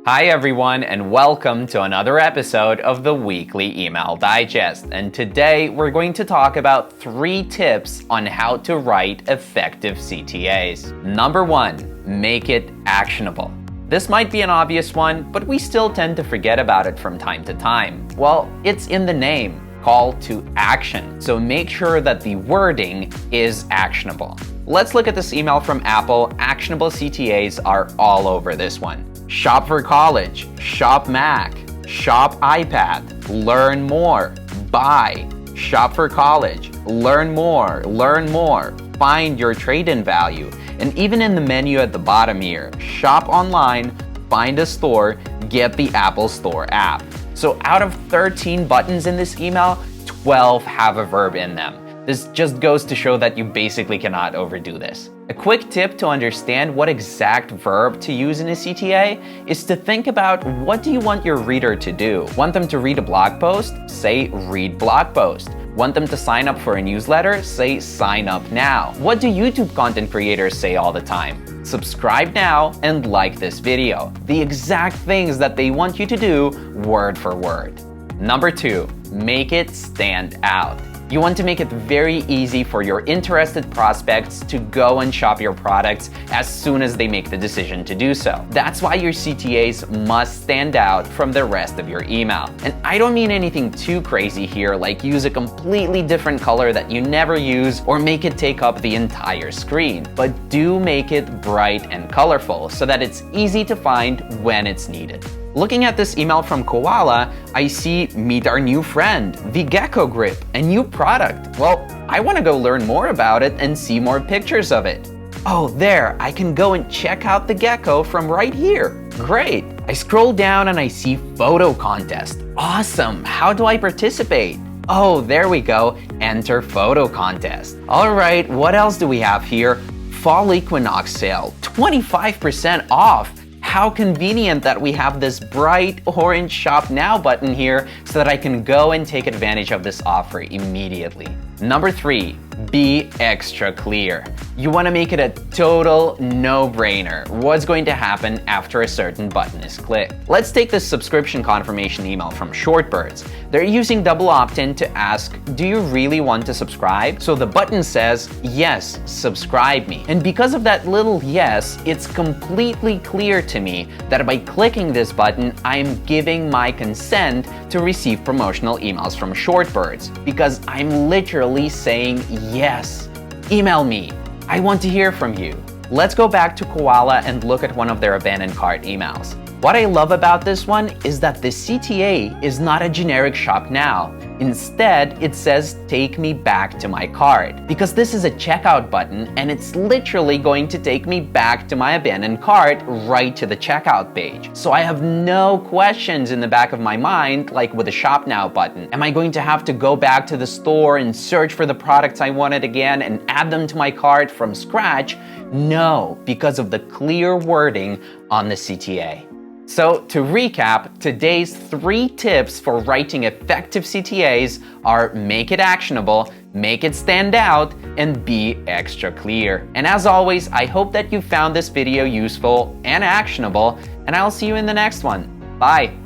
Hi everyone, and welcome to another episode of the Weekly Email Digest. And today we're going to talk about 3 tips on how to write effective CTAs. Number 1, make it actionable. This might be an obvious one, but we still tend to forget about it from time to time. Well, it's in the name, call to action. So make sure that the wording is actionable. Let's look at this email from Apple. Actionable CTAs are all over this one. Shop for college, shop Mac, shop iPad, learn more, buy, shop for college, learn more, find your trade-in value, and even in the menu at the bottom here, shop online, find a store, get the Apple Store app. So out of 13 buttons in this email, 12 have a verb in them. This just goes to show that you basically cannot overdo this. A quick tip to understand what exact verb to use in a CTA is to think about what do you want your reader to do. Want them to read a blog post? Say read blog post. Want them to sign up for a newsletter? Say sign up now. What do YouTube content creators say all the time? Subscribe now and like this video. The exact things that they want you to do word for word. Number 2, make it stand out. You want to make it very easy for your interested prospects to go and shop your products as soon as they make the decision to do so. That's why your CTAs must stand out from the rest of your email. And I don't mean anything too crazy here, like use a completely different color that you never use or make it take up the entire screen. But do make it bright and colorful so that it's easy to find when it's needed. Looking at this email from Koala, I see meet our new friend, the Gecko Grip, a new product. Well, I want to go learn more about it and see more pictures of it. Oh, there, I can go and check out the gecko from right here. Great. I scroll down and I see photo contest. Awesome. How do I participate? Oh, there we go. Enter photo contest. All right, what else do we have here? Fall equinox sale, 25% off. How convenient that we have this bright orange Shop Now button here so that I can go and take advantage of this offer immediately. Number 3, be extra clear. You want to make it a total no-brainer what's going to happen after a certain button is clicked. Let's take this subscription confirmation email from Shortbirds. They're using double opt-in to ask, do you really want to subscribe? So the button says, yes, subscribe me. And because of that little yes, it's completely clear to me that by clicking this button, I'm giving my consent to receive promotional emails from Shortbirds because I'm literally saying yes. Email me. I want to hear from you. Let's go back to Koala and look at one of their abandoned cart emails. What I love about this one is that the CTA is not a generic shop now. Instead, it says take me back to my cart because this is a checkout button and it's literally going to take me back to my abandoned cart right to the checkout page. So I have no questions in the back of my mind like with the shop now button. Am I going to have to go back to the store and search for the products I wanted again and add them to my cart from scratch? No, because of the clear wording on the CTA. So to recap, today's 3 tips for writing effective CTAs are make it actionable, make it stand out, and be extra clear. And as always, I hope that you found this video useful and actionable, and I'll see you in the next one. Bye!